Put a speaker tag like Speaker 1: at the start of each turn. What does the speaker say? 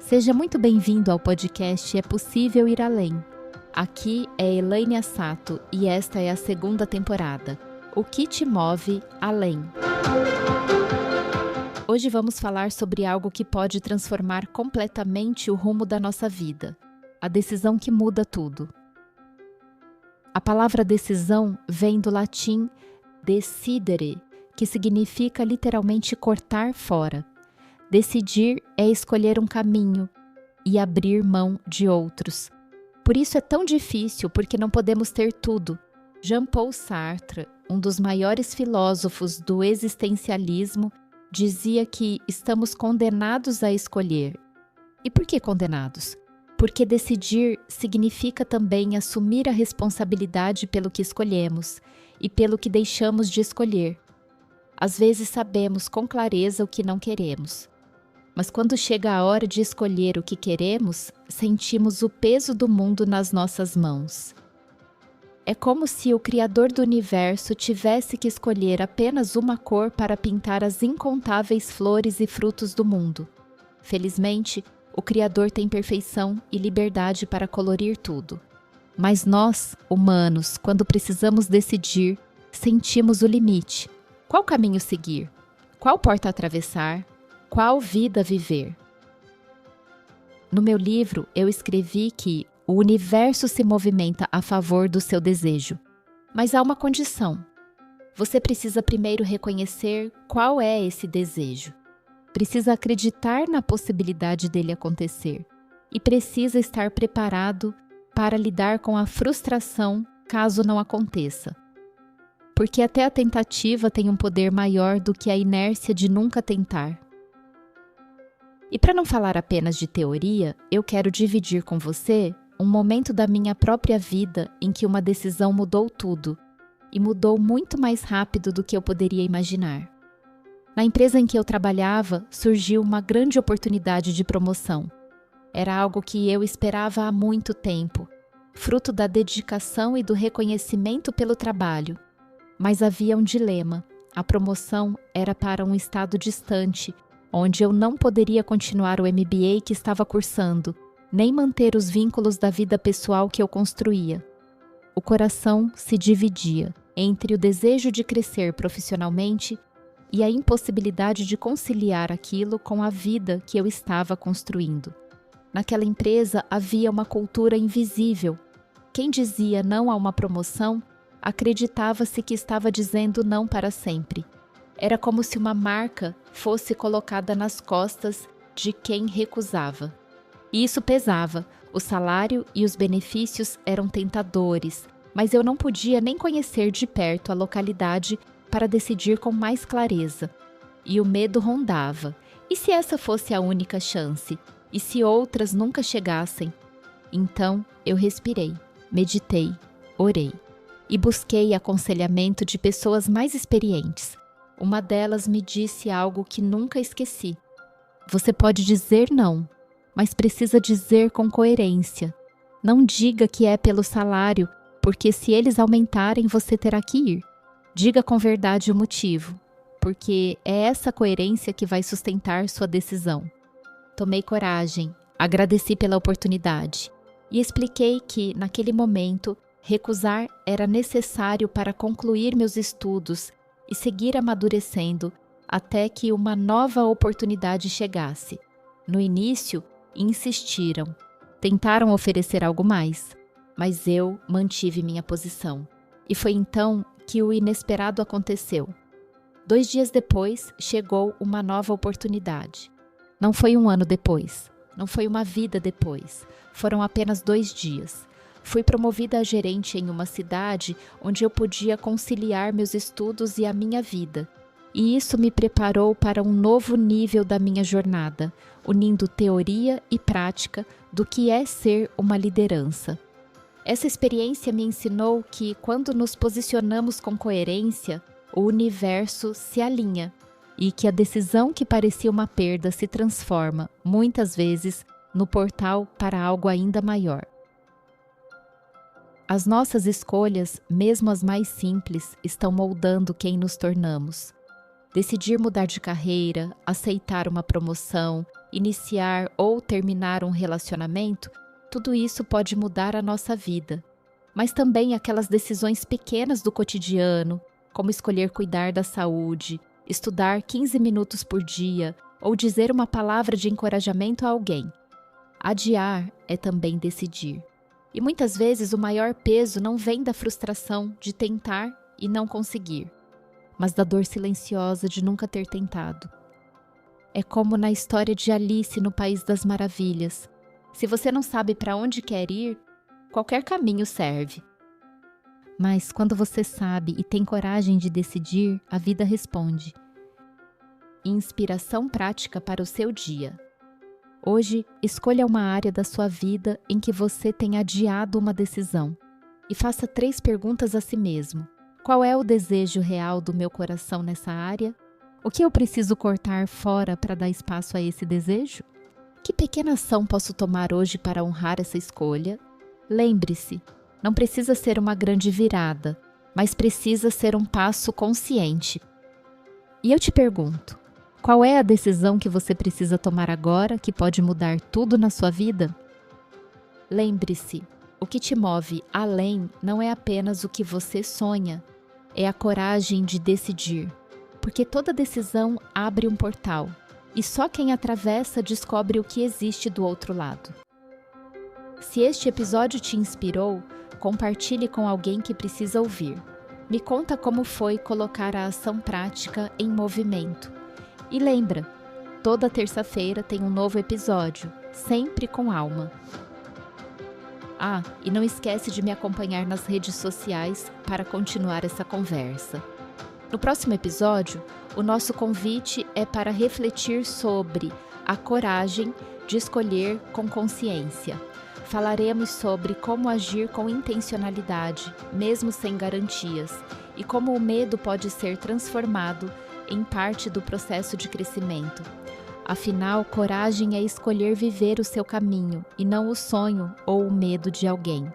Speaker 1: Seja muito bem-vindo ao podcast É Possível Ir Além. Aqui é Elaine Assato e esta é a segunda temporada. O que te move além? Hoje vamos falar sobre algo que pode transformar completamente o rumo da nossa vida. A decisão que muda tudo. A palavra decisão vem do latim decidere, que significa literalmente cortar fora. Decidir é escolher um caminho e abrir mão de outros. Por isso é tão difícil, porque não podemos ter tudo. Jean-Paul Sartre, um dos maiores filósofos do existencialismo, dizia que estamos condenados a escolher. E por que condenados? Porque decidir significa também assumir a responsabilidade pelo que escolhemos e pelo que deixamos de escolher. Às vezes sabemos com clareza o que não queremos. Mas quando chega a hora de escolher o que queremos, sentimos o peso do mundo nas nossas mãos. É como se o Criador do Universo tivesse que escolher apenas uma cor para pintar as incontáveis flores e frutos do mundo. Felizmente, o Criador tem perfeição e liberdade para colorir tudo. Mas nós, humanos, quando precisamos decidir, sentimos o limite. Qual caminho seguir? Qual porta atravessar? Qual vida viver? No meu livro, eu escrevi que o universo se movimenta a favor do seu desejo. Mas há uma condição. Você precisa primeiro reconhecer qual é esse desejo. Precisa acreditar na possibilidade dele acontecer. E precisa estar preparado para lidar com a frustração caso não aconteça. Porque até a tentativa tem um poder maior do que a inércia de nunca tentar. E para não falar apenas de teoria, eu quero dividir com você um momento da minha própria vida em que uma decisão mudou tudo, e mudou muito mais rápido do que eu poderia imaginar. Na empresa em que eu trabalhava, surgiu uma grande oportunidade de promoção. Era algo que eu esperava há muito tempo, fruto da dedicação e do reconhecimento pelo trabalho. Mas havia um dilema. A promoção era para um estado distante, onde eu não poderia continuar o MBA que estava cursando, nem manter os vínculos da vida pessoal que eu construía. O coração se dividia entre o desejo de crescer profissionalmente e a impossibilidade de conciliar aquilo com a vida que eu estava construindo. Naquela empresa havia uma cultura invisível. Quem dizia não a uma promoção, acreditava-se que estava dizendo não para sempre. Era como se uma marca fosse colocada nas costas de quem recusava. E isso pesava. O salário e os benefícios eram tentadores, mas eu não podia nem conhecer de perto a localidade para decidir com mais clareza. E o medo rondava. E se essa fosse a única chance? E se outras nunca chegassem? Então eu respirei, meditei, orei. E busquei aconselhamento de pessoas mais experientes. Uma delas me disse algo que nunca esqueci. Você pode dizer não, mas precisa dizer com coerência. Não diga que é pelo salário, porque se eles aumentarem, você terá que ir. Diga com verdade o motivo, porque é essa coerência que vai sustentar sua decisão. Tomei coragem, agradeci pela oportunidade e expliquei que, naquele momento, recusar era necessário para concluir meus estudos e seguir amadurecendo até que uma nova oportunidade chegasse. No início, insistiram, tentaram oferecer algo mais, mas eu mantive minha posição. E foi então que o inesperado aconteceu. 2 dias depois, chegou uma nova oportunidade. Não foi 1 ano depois, não foi uma vida depois, foram apenas 2 dias. Fui promovida a gerente em uma cidade onde eu podia conciliar meus estudos e a minha vida. E isso me preparou para um novo nível da minha jornada, unindo teoria e prática do que é ser uma liderança. Essa experiência me ensinou que, quando nos posicionamos com coerência, o universo se alinha e que a decisão que parecia uma perda se transforma, muitas vezes, no portal para algo ainda maior. As nossas escolhas, mesmo as mais simples, estão moldando quem nos tornamos. Decidir mudar de carreira, aceitar uma promoção, iniciar ou terminar um relacionamento, tudo isso pode mudar a nossa vida. Mas também aquelas decisões pequenas do cotidiano, como escolher cuidar da saúde, estudar 15 minutos por dia ou dizer uma palavra de encorajamento a alguém. Adiar é também decidir. E muitas vezes o maior peso não vem da frustração de tentar e não conseguir, mas da dor silenciosa de nunca ter tentado. É como na história de Alice no País das Maravilhas. Se você não sabe para onde quer ir, qualquer caminho serve. Mas quando você sabe e tem coragem de decidir, a vida responde. Inspiração prática para o seu dia. Hoje, escolha uma área da sua vida em que você tem adiado uma decisão e faça 3 perguntas a si mesmo. Qual é o desejo real do meu coração nessa área? O que eu preciso cortar fora para dar espaço a esse desejo? Que pequena ação posso tomar hoje para honrar essa escolha? Lembre-se, não precisa ser uma grande virada, mas precisa ser um passo consciente. E eu te pergunto, qual é a decisão que você precisa tomar agora que pode mudar tudo na sua vida? Lembre-se, o que te move além não é apenas o que você sonha, é a coragem de decidir. Porque toda decisão abre um portal, e só quem atravessa descobre o que existe do outro lado. Se este episódio te inspirou, compartilhe com alguém que precisa ouvir. Me conta como foi colocar a ação prática em movimento. E lembra, toda terça-feira tem um novo episódio, sempre com alma. Ah, e não esquece de me acompanhar nas redes sociais para continuar essa conversa. No próximo episódio, o nosso convite é para refletir sobre a coragem de escolher com consciência. Falaremos sobre como agir com intencionalidade, mesmo sem garantias, e como o medo pode ser transformado em parte do processo de crescimento. Afinal, coragem é escolher viver o seu caminho e não o sonho ou o medo de alguém.